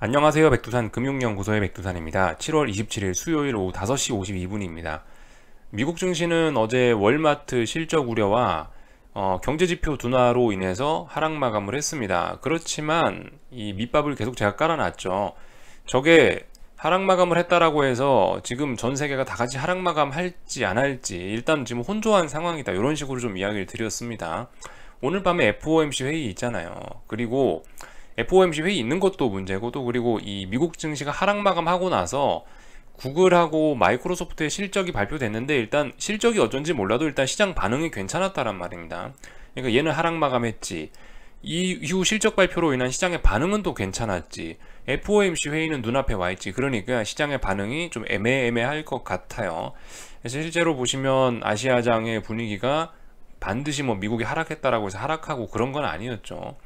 안녕하세요. 백두산 금융연구소의 백두산입니다. 7월 27일 수요일 오후 5시 52분입니다. 미국 증시는 어제 월마트 실적 우려와 경제지표 둔화로 인해서 하락 마감을 했습니다. 그렇지만 이 밑밥을 계속 제가 깔아놨죠. 저게 하락 마감을 했다라고 해서 지금 전 세계가 다 같이 하락 마감할지 안 할지 일단 지금 혼조한 상황이다. 이런 식으로 좀 이야기를 드렸습니다. 오늘 밤에 FOMC 회의 있잖아요. 그리고 FOMC 회의 있는 것도 문제고, 또 그리고 이 미국 증시가 하락 마감하고 나서 구글하고 마이크로소프트의 실적이 발표됐는데, 일단 실적이 어쩐지 몰라도 일단 시장 반응이 괜찮았다란 말입니다. 그러니까 얘는 하락 마감했지, 이후 실적 발표로 인한 시장의 반응은 또 괜찮았지, FOMC 회의는 눈앞에 와 있지. 그러니까 시장의 반응이 좀 애매할 것 같아요. 그래서 실제로 보시면 아시아장의 분위기가 반드시 뭐 미국이 하락했다라고 해서 하락하고 그런 건 아니었죠.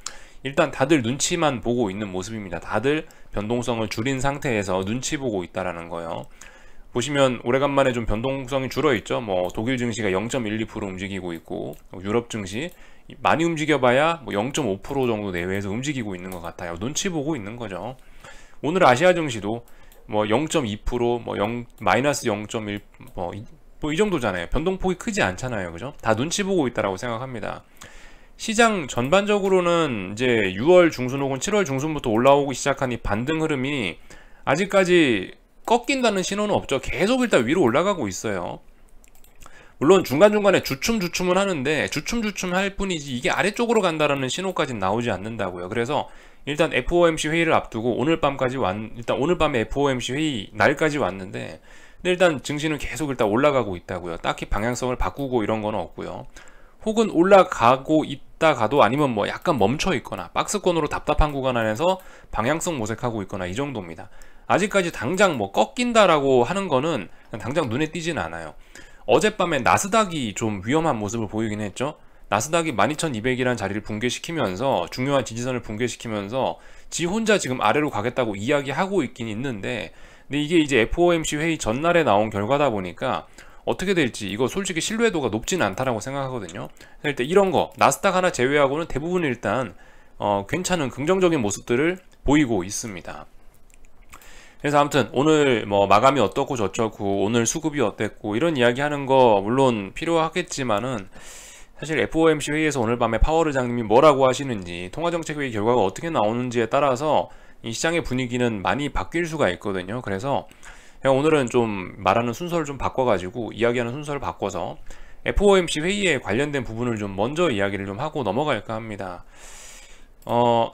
일단 다들 눈치만 보고 있는 모습입니다. 다들 변동성을 줄인 상태에서 눈치 보고 있다라는 거예요. 보시면 오래간만에 좀 변동성이 줄어 있죠. 뭐 독일 증시가 0.12% 움직이고 있고, 유럽 증시 많이 움직여봐야 뭐 0.5% 정도 내외에서 움직이고 있는 것 같아요. 눈치 보고 있는 거죠. 오늘 아시아 증시도 뭐 0.2%, 뭐 마이너스 0.1, 뭐 이 정도잖아요. 변동폭이 크지 않잖아요. 그죠? 다 눈치 보고 있다라고 생각합니다. 시장 전반적으로는 이제 6월 중순 혹은 7월 중순부터 올라오기 시작한 이 반등 흐름이 아직까지 꺾인다는 신호는 없죠. 계속 일단 위로 올라가고 있어요. 물론 중간중간에 주춤주춤은 하는데 주춤주춤 할 뿐이지 이게 아래쪽으로 간다라는 신호까지는 나오지 않는다고요. 그래서 일단 FOMC 회의를 앞두고 일단 오늘 밤에 FOMC 회의 날까지 왔는데, 근데 일단 증시는 계속 일단 올라가고 있다고요. 딱히 방향성을 바꾸고 이런 건 없고요. 혹은 올라가고 있다가도 아니면 뭐 약간 멈춰 있거나 박스권으로 답답한 구간 안에서 방향성 모색하고 있거나 이 정도입니다. 아직까지 당장 뭐 꺾인다라고 하는 거는 당장 눈에 띄진 않아요. 어젯밤에 나스닥이 좀 위험한 모습을 보이긴 했죠. 나스닥이 12,200이라는 자리를 붕괴시키면서, 중요한 지지선을 붕괴시키면서 지 혼자 지금 아래로 가겠다고 이야기하고 있긴 있는데, 근데 이게 이제 FOMC 회의 전날에 나온 결과다 보니까 어떻게 될지 이거 솔직히 신뢰도가 높지는 않다라고 생각하거든요. 일단 이런 거 나스닥 하나 제외하고는 대부분 일단 괜찮은 긍정적인 모습들을 보이고 있습니다. 그래서 아무튼 오늘 뭐 마감이 어떻고 저쩌고 오늘 수급이 어땠고 이런 이야기 하는 거 물론 필요하겠지만은, 사실 FOMC 회의에서 오늘 밤에 파월 의장님이 뭐라고 하시는지, 통화정책회의 결과가 어떻게 나오는지에 따라서 이 시장의 분위기는 많이 바뀔 수가 있거든요. 그래서 오늘은 좀 말하는 순서를 좀 바꿔가지고, 이야기하는 순서를 바꿔서 FOMC 회의에 관련된 부분을 좀 먼저 이야기를 좀 하고 넘어갈까 합니다.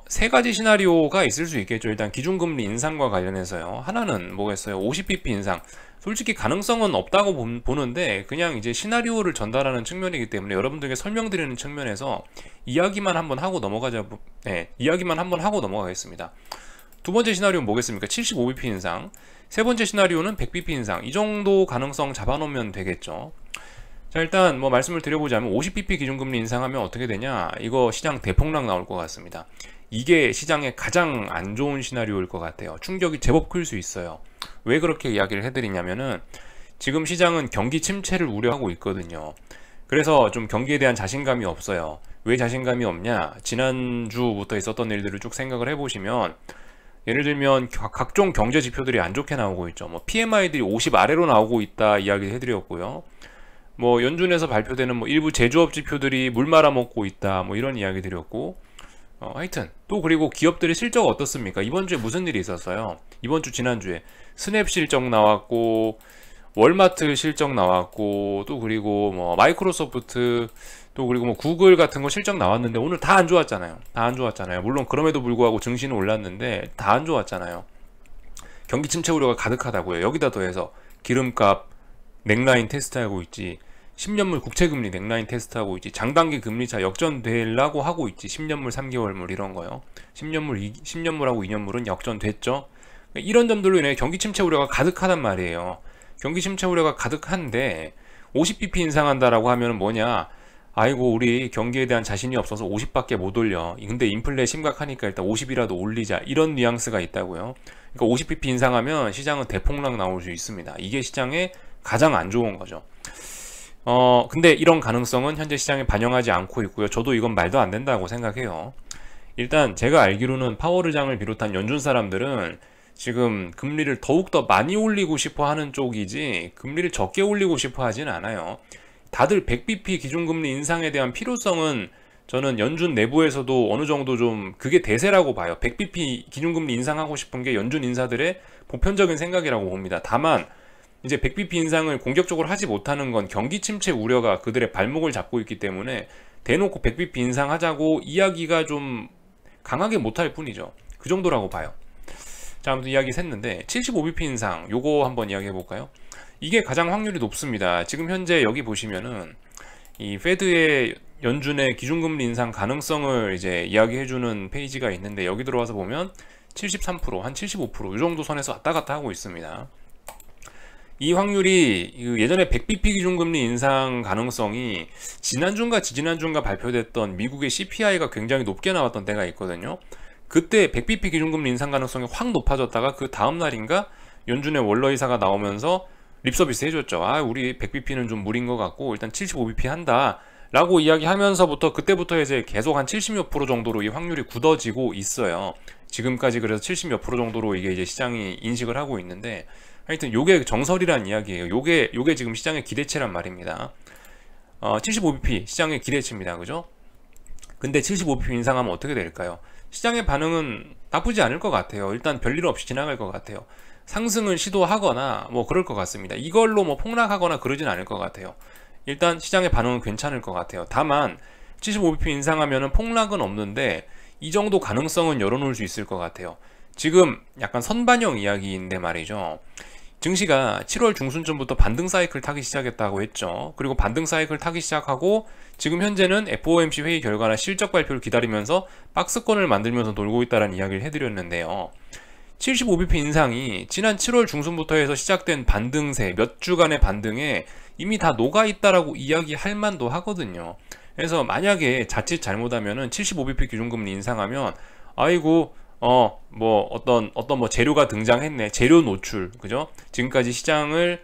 세 가지 시나리오가 있을 수 있겠죠. 일단 기준금리 인상과 관련해서요. 하나는 뭐겠어요? 50bp 인상. 솔직히 가능성은 없다고 보는데, 그냥 이제 시나리오를 전달하는 측면이기 때문에 여러분들에게 설명드리는 측면에서 이야기만 한번 하고 이야기만 한번 하고 넘어가겠습니다. 두 번째 시나리오는 뭐겠습니까? 75bp 인상. 세 번째 시나리오는 100bp 인상. 이 정도 가능성 잡아놓으면 되겠죠. 자, 일단 뭐 말씀을 드려보자면 50bp 기준금리 인상하면 어떻게 되냐, 이거 시장 대폭락 나올 것 같습니다. 이게 시장의 가장 안 좋은 시나리오일 것 같아요. 충격이 제법 클 수 있어요. 왜 그렇게 이야기를 해드리냐면은, 지금 시장은 경기 침체를 우려하고 있거든요. 그래서 좀 경기에 대한 자신감이 없어요. 왜 자신감이 없냐, 지난주부터 있었던 일들을 쭉 생각을 해보시면, 예를 들면 각종 경제 지표들이 안 좋게 나오고 있죠. 뭐 PMI들이 50 아래로 나오고 있다 이야기 해드렸고요. 뭐 연준에서 발표되는 뭐 일부 제조업 지표들이 물 말아먹고 있다, 뭐 이런 이야기 드렸고, 하여튼 또 그리고 기업들의 실적 어떻습니까? 이번 주에 무슨 일이 있었어요? 이번 주 지난주에 스냅 실적 나왔고, 월마트 실적 나왔고, 또 그리고 뭐 마이크로소프트, 또 그리고 뭐 구글 같은 거 실적 나왔는데 오늘 다 안 좋았잖아요. 다 안 좋았잖아요. 물론 그럼에도 불구하고 증시는 올랐는데 다 안 좋았잖아요. 경기 침체 우려가 가득하다고요. 여기다 더해서 기름값 넥라인 테스트하고 있지, 10년물 국채금리 넥라인 테스트하고 있지, 장단기 금리차 역전되려고 하고 있지, 10년물 3개월물 이런 거요. 10년물하고 2년물은 역전됐죠. 이런 점들로 인해 경기 침체 우려가 가득하단 말이에요. 경기 침체 우려가 가득한데 50bp 인상한다라고 하면 뭐냐, 아이고 우리 경기에 대한 자신이 없어서 50밖에 못 올려, 근데 인플레 심각하니까 일단 50이라도 올리자, 이런 뉘앙스가 있다고요. 그러니까 50bp 인상하면 시장은 대폭락 나올 수 있습니다. 이게 시장의 가장 안 좋은 거죠. 근데 이런 가능성은 현재 시장에 반영하지 않고 있고요. 저도 이건 말도 안 된다고 생각해요. 일단 제가 알기로는 파월의장을 비롯한 연준 사람들은 지금 금리를 더욱더 많이 올리고 싶어 하는 쪽이지 금리를 적게 올리고 싶어 하진 않아요. 다들 100bp 기준금리 인상에 대한 필요성은 저는 연준 내부에서도 어느 정도 좀 그게 대세라고 봐요. 100bp 기준금리 인상하고 싶은 게 연준 인사들의 보편적인 생각이라고 봅니다. 다만 이제 100bp 인상을 공격적으로 하지 못하는 건 경기 침체 우려가 그들의 발목을 잡고 있기 때문에 대놓고 100bp 인상하자고 이야기가 좀 강하게 못할 뿐이죠. 그 정도라고 봐요. 자, 아무튼 이야기 샜는데 75bp 인상 요거 한번 이야기해 볼까요? 이게 가장 확률이 높습니다. 지금 현재 여기 보시면은 이 페드의 연준의 기준금리 인상 가능성을 이제 이야기해주는 페이지가 있는데 여기 들어와서 보면 73%, 한 75%이 정도 선에서 왔다 갔다 하고 있습니다. 이 확률이 예전에 100bp 기준금리 인상 가능성이 지난주인가 지지난주인가 발표됐던 미국의 CPI가 굉장히 높게 나왔던 때가 있거든요. 그때 100bp 기준금리 인상 가능성이 확 높아졌다가 그 다음날인가 연준의 월러이사가 나오면서 립서비스 해줬죠. 아, 우리 100bp는 좀 무리인 것 같고 일단 75bp 한다 라고 이야기하면서부터 그때부터 이제 계속 한 70몇 프로 정도로 이 확률이 굳어지고 있어요. 지금까지 그래서 70몇 프로 정도로 이게 이제 시장이 인식을 하고 있는데, 하여튼 요게 정설이란 이야기예요. 요게 지금 시장의 기대치란 말입니다. 75bp 시장의 기대치입니다. 그죠? 근데 75bp 인상하면 어떻게 될까요? 시장의 반응은 나쁘지 않을 것 같아요. 일단 별일 없이 지나갈 것 같아요. 상승을 시도하거나 뭐 그럴 것 같습니다. 이걸로 뭐 폭락하거나 그러진 않을 것 같아요. 일단 시장의 반응은 괜찮을 것 같아요. 다만 75bp 인상하면은 폭락은 없는데 이 정도 가능성은 열어놓을 수 있을 것 같아요. 지금 약간 선반영 이야기인데 말이죠. 증시가 7월 중순쯤부터 반등 사이클 타기 시작했다고 했죠. 그리고 반등 사이클 타기 시작하고 지금 현재는 FOMC 회의 결과나 실적 발표를 기다리면서 박스권을 만들면서 놀고 있다는 이야기를 해드렸는데요. 75bp 인상이 지난 7월 중순부터 해서 시작된 반등세 몇 주간의 반등에 이미 다 녹아있다라고 이야기할 만도 하거든요. 그래서 만약에 자칫 잘못하면은 75bp 기준금리 인상하면 아이고 뭐 어떤 뭐 재료가 등장했네. 재료 노출. 그죠? 지금까지 시장을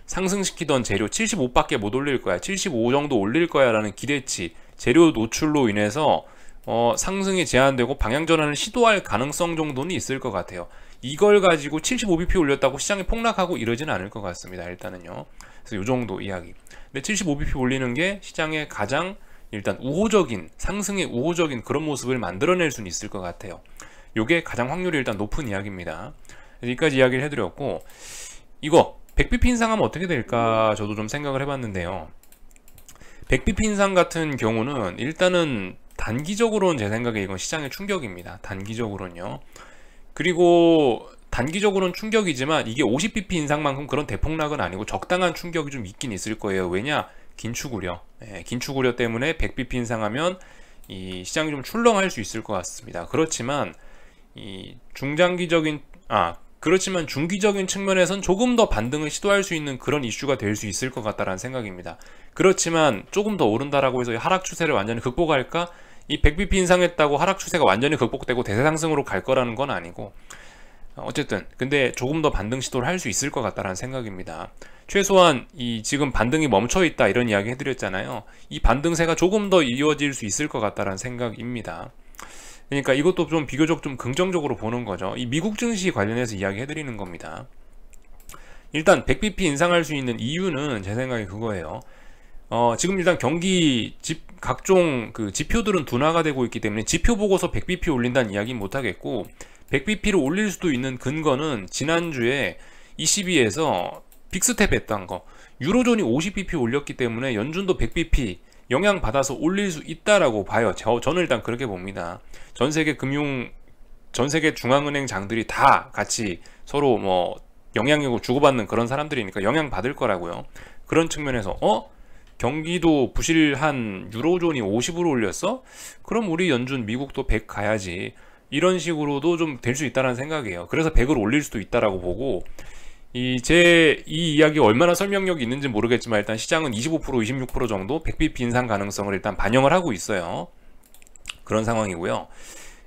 상승시키던 재료 75밖에 못 올릴 거야. 75 정도 올릴 거야 라는 기대치. 재료 노출로 인해서 상승이 제한되고 방향 전환을 시도할 가능성 정도는 있을 것 같아요. 이걸 가지고 75bp 올렸다고 시장이 폭락하고 이러지는 않을 것 같습니다. 일단은요. 그래서 이 정도 이야기. 근데 75bp 올리는 게 시장의 가장 일단 우호적인, 상승의 우호적인 그런 모습을 만들어낼 수는 있을 것 같아요. 요게 가장 확률이 일단 높은 이야기입니다. 여기까지 이야기를 해드렸고, 이거 100bp 인상하면 어떻게 될까 저도 좀 생각을 해봤는데요. 100bp 인상 같은 경우는 일단은 단기적으로는 제 생각에 이건 시장의 충격입니다. 단기적으로는요. 그리고 단기적으로는 충격이지만 이게 50bp 인상만큼 그런 대폭락은 아니고 적당한 충격이 좀 있긴 있을 거예요. 왜냐? 긴축 우려. 긴축 우려 때문에 100bp 인상하면 이 시장이 좀 출렁할 수 있을 것 같습니다. 그렇지만 그렇지만 중기적인 측면에선 조금 더 반등을 시도할 수 있는 그런 이슈가 될 수 있을 것 같다라는 생각입니다. 그렇지만 조금 더 오른다라고 해서 하락 추세를 완전히 극복할까? 이 100bp 인상했다고 하락 추세가 완전히 극복되고 대세 상승으로 갈 거라는 건 아니고, 어쨌든 근데 조금 더 반등 시도를 할 수 있을 것 같다라는 생각입니다. 최소한 이 지금 반등이 멈춰 있다 이런 이야기 해드렸잖아요. 이 반등세가 조금 더 이어질 수 있을 것 같다라는 생각입니다. 그러니까 이것도 좀 비교적 좀 긍정적으로 보는 거죠. 이 미국 증시 관련해서 이야기 해드리는 겁니다. 일단 100bp 인상할 수 있는 이유는 제 생각에 그거예요. 지금 일단 각종 그 지표들은 둔화가 되고 있기 때문에 지표 보고서 100bp 올린다는 이야기는 못하겠고, 100bp를 올릴 수도 있는 근거는 지난주에 ECB에서 빅스텝 했던 거, 유로존이 50bp 올렸기 때문에 연준도 100bp 영향받아서 올릴 수 있다라고 봐요. 저는 일단 그렇게 봅니다. 전 세계 중앙은행 장들이 다 같이 서로 뭐 영향력을 주고받는 그런 사람들이니까 영향받을 거라고요. 그런 측면에서 경기도 부실한 유로존이 50으로 올렸어? 그럼 우리 연준 미국도 100 가야지. 이런 식으로도 좀 될 수 있다는 생각이에요. 그래서 100을 올릴 수도 있다라고 보고, 이 이야기가 얼마나 설명력이 있는지 모르겠지만 일단 시장은 25% 26% 정도 100bp 인상 가능성을 일단 반영을 하고 있어요. 그런 상황이고요.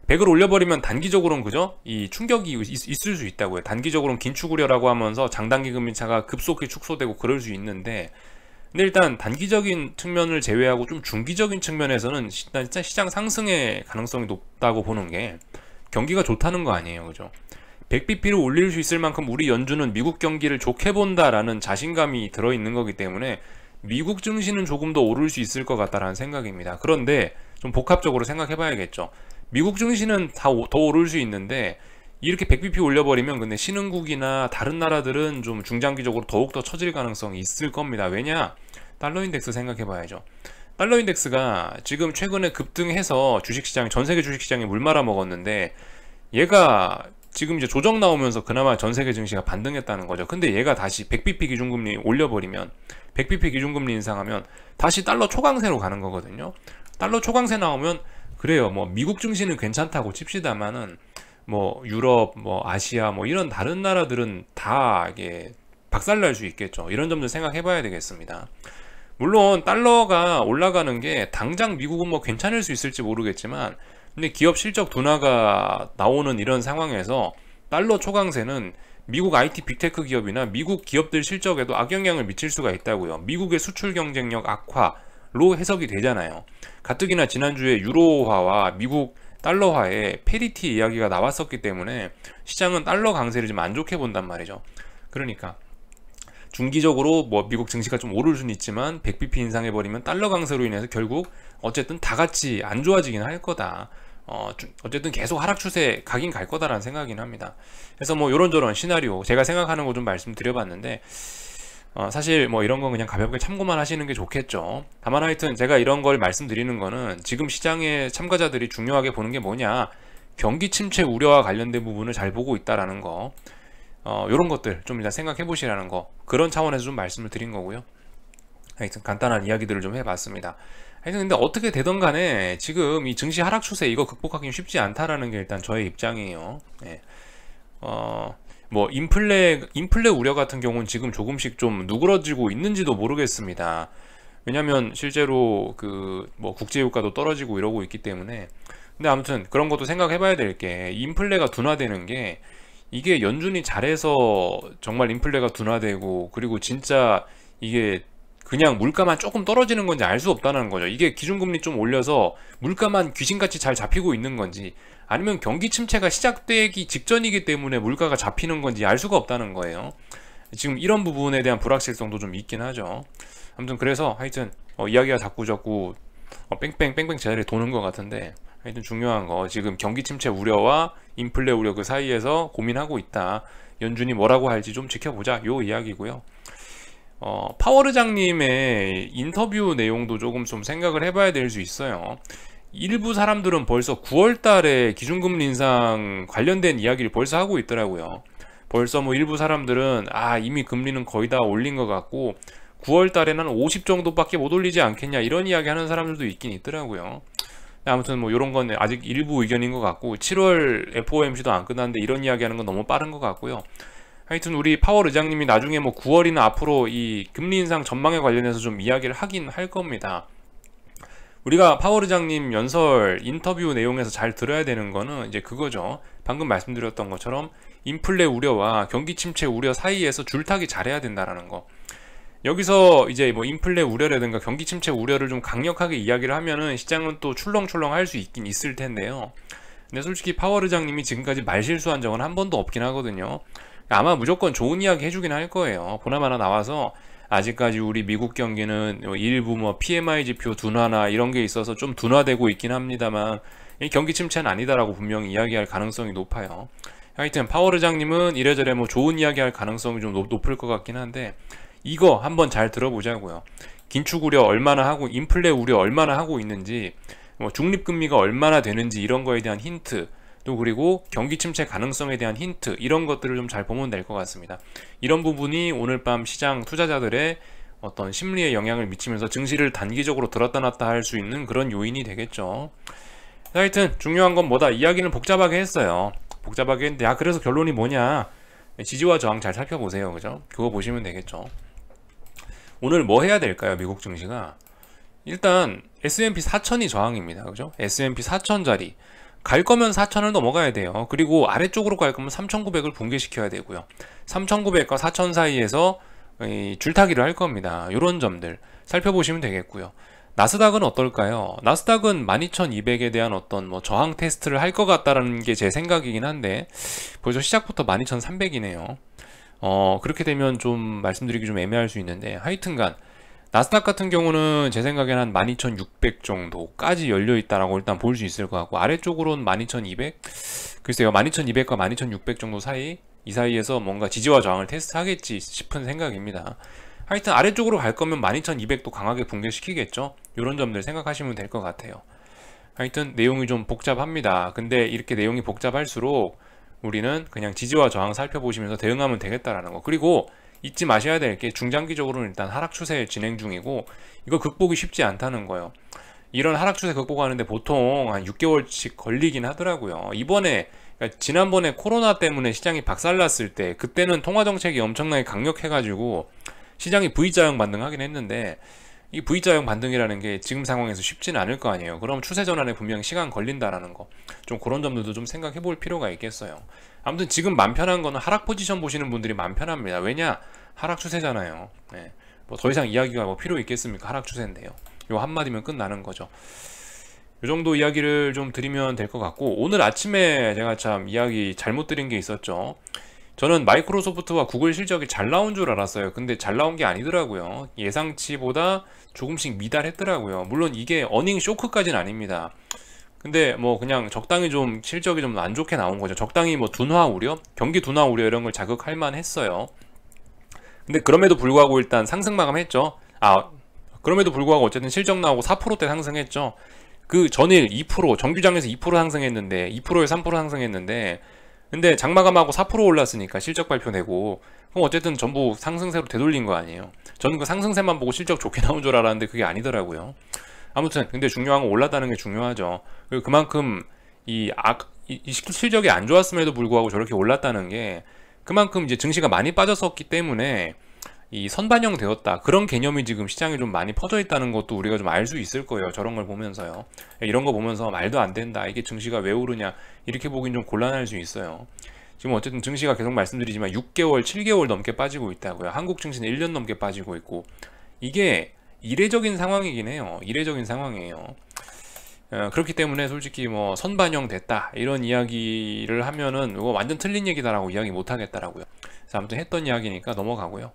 100을 올려버리면 단기적으로는 그죠? 이 충격이 있을 수 있다고요. 단기적으로는 긴축 우려라고 하면서 장단기 금리차가 급속히 축소되고 그럴 수 있는데, 근데 일단 단기적인 측면을 제외하고 좀 중기적인 측면에서는 진짜 시장 상승의 가능성이 높다고 보는 게 경기가 좋다는 거 아니에요, 그죠? 100bp를 올릴 수 있을 만큼 우리 연준은 미국 경기를 좋게 본다라는 자신감이 들어있는 거기 때문에 미국 증시는 조금 더 오를 수 있을 것 같다라는 생각입니다. 그런데 좀 복합적으로 생각해 봐야겠죠. 미국 증시는 더 오를 수 있는데 이렇게 100bp 올려버리면 근데 신흥국이나 다른 나라들은 좀 중장기적으로 더욱더 처질 가능성이 있을 겁니다. 왜냐? 달러 인덱스 생각해 봐야죠. 달러 인덱스가 지금 최근에 급등해서 주식시장, 전세계 주식시장에 물 말아 먹었는데 얘가 지금 이제 조정 나오면서 그나마 전세계 증시가 반등했다는 거죠. 근데 얘가 다시 100bp 기준금리 올려버리면 100bp 기준금리 인상하면 다시 달러 초강세로 가는 거거든요. 달러 초강세 나오면 그래요. 뭐 미국 증시는 괜찮다고 칩시다만은 뭐 유럽, 뭐 아시아, 뭐 이런 다른 나라들은 다 이게 박살날 수 있겠죠. 이런 점들 생각해 봐야 되겠습니다. 물론 달러가 올라가는 게 당장 미국은 뭐 괜찮을 수 있을지 모르겠지만 근데 기업 실적 둔화가 나오는 이런 상황에서 달러 초강세는 미국 IT 빅테크 기업이나 미국 기업들 실적에도 악영향을 미칠 수가 있다고요. 미국의 수출 경쟁력 악화로 해석이 되잖아요. 가뜩이나 지난주에 유로화와 미국 달러화의 페리티 이야기가 나왔었기 때문에 시장은 달러 강세를 좀 안 좋게 본단 말이죠. 그러니까 중기적으로 뭐 미국 증시가 좀 오를 수는 있지만 100bp 인상해버리면 달러 강세로 인해서 결국 어쨌든 다 같이 안 좋아지긴 할 거다. 어쨌든 계속 하락 추세 가긴 갈 거다라는 생각이긴 합니다. 그래서 뭐 이런저런 시나리오 제가 생각하는 거 좀 말씀드려봤는데 사실 뭐 이런 건 그냥 가볍게 참고만 하시는 게 좋겠죠. 다만 하여튼 제가 이런 걸 말씀드리는 거는 지금 시장의 참가자들이 중요하게 보는 게 뭐냐, 경기 침체 우려와 관련된 부분을 잘 보고 있다라는 거, 이런 것들 좀 일단 생각해 보시라는 거, 그런 차원에서 좀 말씀을 드린 거고요. 하여튼 간단한 이야기들을 좀 해봤습니다. 하여튼 근데 어떻게 되던 간에 지금 이 증시 하락 추세 이거 극복하기는 쉽지 않다라는 게 일단 저의 입장이에요. 네. 뭐 인플레 우려 같은 경우는 지금 조금씩 좀 누그러지고 있는지도 모르겠습니다. 왜냐면 실제로 그 뭐 국제유가도 떨어지고 이러고 있기 때문에. 근데 아무튼 그런 것도 생각해 봐야 될 게, 인플레가 둔화되는 게 이게 연준이 잘해서 정말 인플레가 둔화되고 그리고 진짜 이게 그냥 물가만 조금 떨어지는 건지 알 수 없다는 거죠. 이게 기준금리 좀 올려서 물가만 귀신같이 잘 잡히고 있는 건지 아니면 경기 침체가 시작되기 직전이기 때문에 물가가 잡히는 건지 알 수가 없다는 거예요. 지금 이런 부분에 대한 불확실성도 좀 있긴 하죠. 아무튼 그래서 하여튼 이야기가 자꾸 뺑뺑 제자리에 도는 것 같은데, 하여튼 중요한 거 지금 경기 침체 우려와 인플레 우려 그 사이에서 고민하고 있다. 연준이 뭐라고 할지 좀 지켜보자, 요 이야기고요. 파월 의장님의 인터뷰 내용도 조금 좀 생각을 해봐야 될 수 있어요. 일부 사람들은 벌써 9월 달에 기준금리 인상 관련된 이야기를 벌써 하고 있더라고요. 벌써 뭐 일부 사람들은 이미 금리는 거의 다 올린 것 같고 9월 달에는 50 정도밖에 못 올리지 않겠냐, 이런 이야기 하는 사람들도 있긴 있더라고요. 아무튼 뭐 이런 건 아직 일부 의견인 것 같고 7월 FOMC도 안 끝났는데 이런 이야기 하는 건 너무 빠른 것 같고요. 하여튼 우리 파월 의장님이 나중에 뭐 9월이나 앞으로 이 금리 인상 전망에 관련해서 좀 이야기를 하긴 할 겁니다. 우리가 파월 의장님 연설 인터뷰 내용에서 잘 들어야 되는 거는 이제 그거죠. 방금 말씀드렸던 것처럼 인플레 우려와 경기 침체 우려 사이에서 줄타기 잘해야 된다라는 거. 여기서 이제 뭐 인플레 우려라든가 경기 침체 우려를 좀 강력하게 이야기를 하면은 시장은 또 출렁출렁 할 수 있긴 있을 텐데요. 근데 솔직히 파월 의장님이 지금까지 말실수한 적은 한 번도 없긴 하거든요. 아마 무조건 좋은 이야기 해주긴 할 거예요. 보나마나 나와서 아직까지 우리 미국 경기는 일부 뭐 PMI 지표 둔화나 이런 게 있어서 좀 둔화되고 있긴 합니다만 이 경기 침체는 아니다라고 분명히 이야기할 가능성이 높아요. 하여튼 파월 의장님은 이래저래 뭐 좋은 이야기 할 가능성이 좀 높을 것 같긴 한데, 이거 한번 잘 들어보자고요. 긴축 우려 얼마나 하고 인플레 우려 얼마나 하고 있는지, 뭐 중립금리가 얼마나 되는지 이런 거에 대한 힌트, 또 그리고 경기 침체 가능성에 대한 힌트, 이런 것들을 좀 잘 보면 될 것 같습니다. 이런 부분이 오늘 밤 시장 투자자들의 어떤 심리에 영향을 미치면서 증시를 단기적으로 들었다 놨다 할 수 있는 그런 요인이 되겠죠. 하여튼 중요한 건 뭐다, 이야기는 복잡하게 했어요. 복잡하게 했는데 그래서 결론이 뭐냐, 지지와 저항 잘 살펴보세요. 그죠? 그거 보시면 되겠죠. 오늘 뭐 해야 될까요? 미국 증시가 일단 S&P 4000이 저항입니다. 그죠? S&P 4000 자리 갈 거면 4000을 넘어가야 돼요. 그리고 아래쪽으로 갈 거면 3900을 붕괴시켜야 되고요. 3900과 4000 사이에서 이 줄타기를 할 겁니다. 이런 점들 살펴보시면 되겠고요. 나스닥은 어떨까요? 나스닥은 12,200에 대한 어떤 뭐 저항 테스트를 할 것 같다라는 게 제 생각이긴 한데 벌써 시작부터 12,300이네요. 그렇게 되면 좀 말씀드리기 좀 애매할 수 있는데 하여튼간 나스닥 같은 경우는 제 생각에는 한 12,600 정도까지 열려 있다라고 일단 볼 수 있을 것 같고, 아래쪽으로는 12,200? 글쎄요, 12,200과 12,600 정도 사이, 이 사이에서 뭔가 지지와 저항을 테스트하겠지 싶은 생각입니다. 하여튼 아래쪽으로 갈 거면 12,200도 강하게 붕괴시키겠죠. 이런 점들 생각하시면 될 것 같아요. 하여튼 내용이 좀 복잡합니다. 근데 이렇게 내용이 복잡할수록 우리는 그냥 지지와 저항 살펴보시면서 대응하면 되겠다라는 거. 그리고 잊지 마셔야 될 게 중장기적으로는 일단 하락 추세 진행 중이고 이거 극복이 쉽지 않다는 거예요. 이런 하락 추세 극복하는데 보통 한 6개월씩 걸리긴 하더라고요. 이번에 그러니까 지난번에 코로나 때문에 시장이 박살났을 때 그때는 통화정책이 엄청나게 강력해가지고 시장이 V자형 반등하긴 했는데 이 V자형 반등이라는 게 지금 상황에서 쉽지는 않을 거 아니에요. 그럼 추세 전환에 분명히 시간 걸린다라는 거, 좀 그런 점들도 좀 생각해 볼 필요가 있겠어요. 아무튼 지금 맘 편한 거는 하락 포지션 보시는 분들이 맘 편합니다. 왜냐? 하락 추세잖아요. 네. 뭐 더 이상 이야기가 뭐 필요 있겠습니까? 하락 추세인데요. 요 한마디면 끝나는 거죠. 요 정도 이야기를 좀 드리면 될 것 같고, 오늘 아침에 제가 참 이야기 잘못 드린 게 있었죠. 저는 마이크로소프트와 구글 실적이 잘 나온 줄 알았어요. 근데 잘 나온 게 아니더라고요. 예상치보다 조금씩 미달했더라고요. 물론 이게 어닝 쇼크까지는 아닙니다. 근데 뭐 그냥 적당히 좀 실적이 좀 안 좋게 나온 거죠. 적당히 뭐 둔화 우려, 경기 둔화 우려 이런 걸 자극할 만했어요. 근데 그럼에도 불구하고 일단 상승 마감했죠. 그럼에도 불구하고 어쨌든 실적 나오고 4%대 상승했죠. 그 전일 2%, 정규장에서 2% 상승했는데 2%에 3% 상승했는데, 근데 장마감하고 4% 올랐으니까 실적 발표 내고, 그럼 어쨌든 전부 상승세로 되돌린 거 아니에요. 저는 그 상승세만 보고 실적 좋게 나온 줄 알았는데 그게 아니더라고요. 아무튼 근데 중요한 건 올랐다는 게 중요하죠. 그리고 그만큼 이 실적이 안 좋았음에도 불구하고 저렇게 올랐다는 게 그만큼 이제 증시가 많이 빠졌었기 때문에 이 선반영 되었다, 그런 개념이 지금 시장에 좀 많이 퍼져 있다는 것도 우리가 좀 알 수 있을 거예요. 저런 걸 보면서요. 이런 거 보면서 말도 안 된다, 이게 증시가 왜 오르냐, 이렇게 보긴 좀 곤란할 수 있어요. 지금 어쨌든 증시가 계속 말씀드리지만 6개월, 7개월 넘게 빠지고 있다고요. 한국 증시는 1년 넘게 빠지고 있고, 이게 이례적인 상황이긴 해요. 이례적인 상황이에요. 그렇기 때문에 솔직히 뭐 선반영 됐다 이런 이야기를 하면은 이거 완전 틀린 얘기다라고 이야기 못 하겠다라고요. 그래서 아무튼 했던 이야기니까 넘어가고요.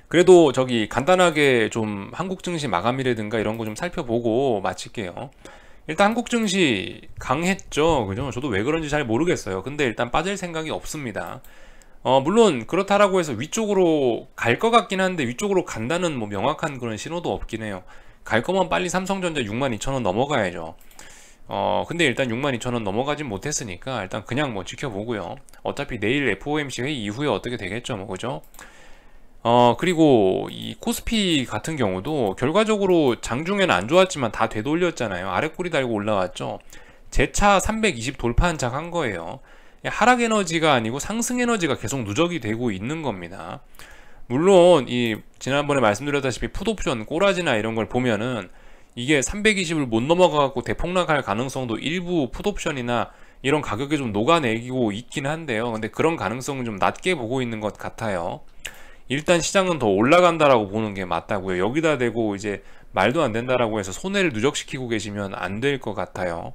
그래도 저기 간단하게 좀 한국 증시 마감이라든가 이런 거 좀 살펴보고 마칠게요. 일단 한국 증시 강했죠, 그죠? 저도 왜 그런지 잘 모르겠어요. 근데 일단 빠질 생각이 없습니다. 물론 그렇다라고 해서 위쪽으로 갈 것 같긴 한데 위쪽으로 간다는 뭐 명확한 그런 신호도 없긴 해요. 갈 거면 빨리 삼성전자 62,000원 넘어가야죠. 근데 일단 62,000원 넘어가진 못했으니까 일단 그냥 뭐 지켜보고요. 어차피 내일 FOMC 회의 이후에 어떻게 되겠죠, 뭐, 그죠? 그리고 이 코스피 같은 경우도 결과적으로 장중에는 안 좋았지만 다 되돌렸잖아요. 아래 꼬리 달고 올라왔죠. 재차 320 돌파한 척 한 거예요. 하락 에너지가 아니고 상승 에너지가 계속 누적이 되고 있는 겁니다. 물론 이 지난번에 말씀드렸다시피 풋옵션 꼬라지나 이런 걸 보면은 이게 320을 못 넘어가고 대폭락할 가능성도 일부 풋옵션이나 이런 가격에 좀 녹아내기고 있긴 한데요. 근데 그런 가능성은 좀 낮게 보고 있는 것 같아요. 일단 시장은 더 올라간다라고 보는 게 맞다고요. 여기다 대고 이제 말도 안 된다라고 해서 손해를 누적시키고 계시면 안 될 것 같아요.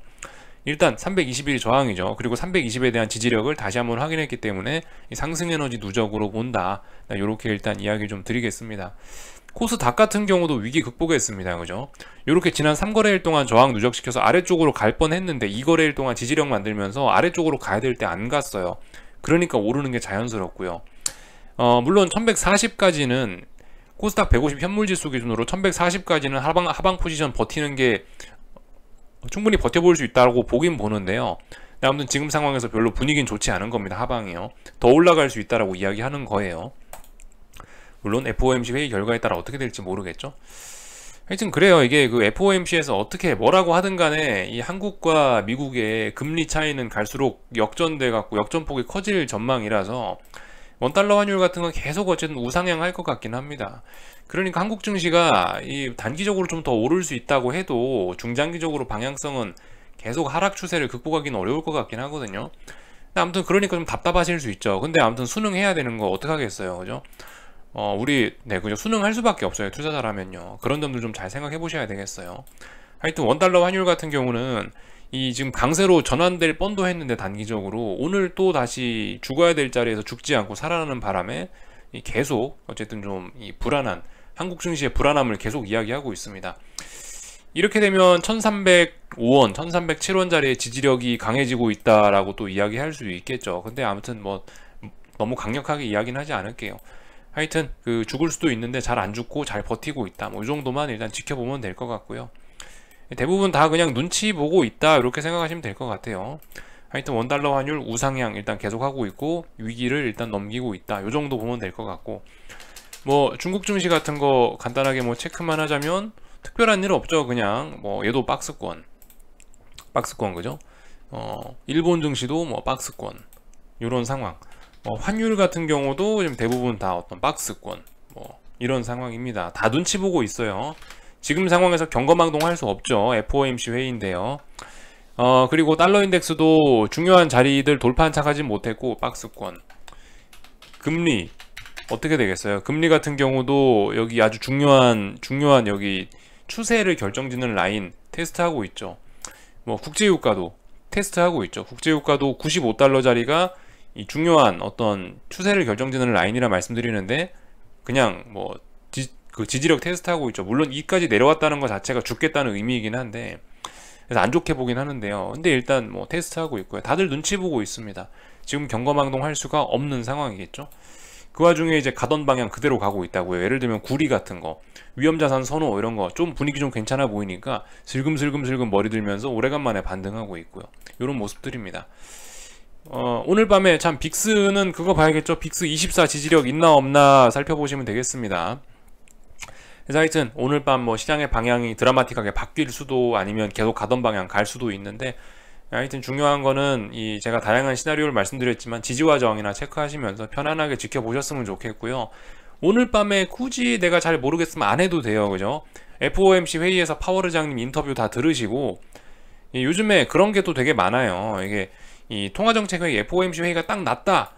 일단 320일이 저항이죠. 그리고 320에 대한 지지력을 다시 한번 확인했기 때문에 이 상승 에너지 누적으로 본다, 이렇게 일단 이야기 좀 드리겠습니다. 코스닥 같은 경우도 위기 극복했습니다, 그죠? 이렇게 지난 3거래일 동안 저항 누적시켜서 아래쪽으로 갈 뻔했는데 2거래일 동안 지지력 만들면서 아래쪽으로 가야 될 때 안 갔어요. 그러니까 오르는 게 자연스럽고요. 물론 1140까지는 코스닥 150 현물지수 기준으로 1140까지는 하방 포지션 버티는 게 충분히 버텨볼 수 있다고 보긴 보는데요. 아무튼 지금 상황에서 별로 분위기는 좋지 않은 겁니다. 하방이요. 더 올라갈 수 있다라고 이야기하는 거예요. 물론 FOMC 회의 결과에 따라 어떻게 될지 모르겠죠. 하여튼 그래요. 이게 그 FOMC에서 어떻게 뭐라고 하든 간에 이 한국과 미국의 금리 차이는 갈수록 역전돼 갖고 역전폭이 커질 전망이라서 원달러 환율 같은 건 계속 어쨌든 우상향 할 것 같긴 합니다. 그러니까 한국 증시가 이 단기적으로 좀 더 오를 수 있다고 해도 중장기적으로 방향성은 계속 하락 추세를 극복하기는 어려울 것 같긴 하거든요. 아무튼 그러니까 좀 답답하실 수 있죠. 근데 아무튼 순응해야 되는 거 어떡하겠어요, 그죠? 우리 그죠, 순응할 수밖에 없어요. 투자자라면요. 그런 점들 좀 잘 생각해 보셔야 되겠어요. 하여튼 원달러 환율 같은 경우는 이 지금 강세로 전환될 뻔도 했는데 단기적으로 오늘 또 다시 죽어야 될 자리에서 죽지 않고 살아나는 바람에 이 계속 어쨌든 좀 이 불안한 한국 증시의 불안함을 계속 이야기하고 있습니다. 이렇게 되면 1305원, 1307원짜리의 지지력이 강해지고 있다라고 또 이야기할 수 있겠죠. 근데 아무튼 뭐 너무 강력하게 이야기는 하지 않을게요. 하여튼 그 죽을 수도 있는데 잘 안 죽고 잘 버티고 있다. 뭐 이 정도만 일단 지켜보면 될 것 같고요. 대부분 다 그냥 눈치 보고 있다 이렇게 생각하시면 될 것 같아요. 하여튼 원달러 환율 우상향 일단 계속하고 있고 위기를 일단 넘기고 있다. 이 정도 보면 될 것 같고, 뭐 중국 증시 같은 거 간단하게 뭐 체크만 하자면 특별한 일 없죠. 그냥 뭐 얘도 박스권 그죠? 일본 증시도 뭐 박스권 이런 상황. 환율 같은 경우도 지금 대부분 다 어떤 박스권 뭐 이런 상황입니다. 다 눈치 보고 있어요. 지금 상황에서 경거망동 할 수 없죠. FOMC 회의인데요. 그리고 달러 인덱스도 중요한 자리들 돌파한 척하지 못했고 박스권. 금리 어떻게 되겠어요? 금리 같은 경우도 여기 아주 중요한 여기 추세를 결정짓는 라인 테스트하고 있죠. 뭐 국제유가도 테스트하고 있죠. 국제유가도 95달러짜리가 이 중요한 어떤 추세를 결정짓는 라인이라 말씀드리는데 그냥 뭐 그 지지력 테스트하고 있죠. 물론 이까지 내려왔다는 것 자체가 죽겠다는 의미이긴 한데 그래서 안 좋게 보긴 하는데요. 근데 일단 뭐 테스트하고 있고요. 다들 눈치 보고 있습니다. 지금 경거망동 할 수가 없는 상황이겠죠. 그 와중에 이제 가던 방향 그대로 가고 있다고요. 예를 들면 구리 같은 거, 위험자산 선호 이런 거 좀 분위기 좀 괜찮아 보이니까 슬금슬금 머리 들면서 오래간만에 반등하고 있고요. 이런 모습들입니다. 오늘 밤에 참 빅스는 그거 봐야겠죠. 빅스 24 지지력 있나 없나 살펴보시면 되겠습니다. 그래서 하여튼 오늘 밤 뭐 시장의 방향이 드라마틱하게 바뀔 수도 아니면 계속 가던 방향 갈 수도 있는데, 하여튼 중요한 거는 이 제가 다양한 시나리오를 말씀드렸지만 지지와 저항이나 체크하시면서 편안하게 지켜보셨으면 좋겠고요. 오늘 밤에 굳이 내가 잘 모르겠으면 안 해도 돼요. 그죠? FOMC 회의에서 파월 의장님 인터뷰 다 들으시고, 요즘에 그런 게 또 되게 많아요. 이게 이 통화정책회의 FOMC 회의가 딱 났다.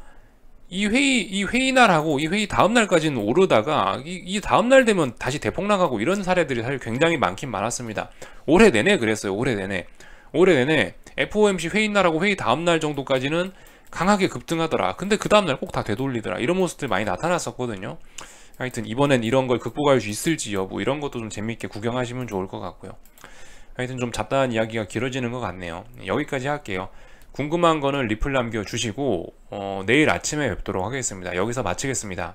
이 회의 날하고 이 회의 다음 날까지는 오르다가 이 다음 날 되면 다시 대폭락하고 이런 사례들이 사실 굉장히 많긴 많았습니다. 올해 내내 그랬어요. 올해 내내 FOMC 회의 날하고 회의 다음 날 정도까지는 강하게 급등하더라. 근데 그 다음 날 꼭 다 되돌리더라. 이런 모습들 많이 나타났었거든요. 하여튼 이번엔 이런 걸 극복할 수 있을지 여부 이런 것도 좀 재밌게 구경하시면 좋을 것 같고요. 하여튼 좀 잡다한 이야기가 길어지는 것 같네요. 여기까지 할게요. 궁금한 거는 리플 남겨주시고 내일 아침에 뵙도록 하겠습니다. 여기서 마치겠습니다.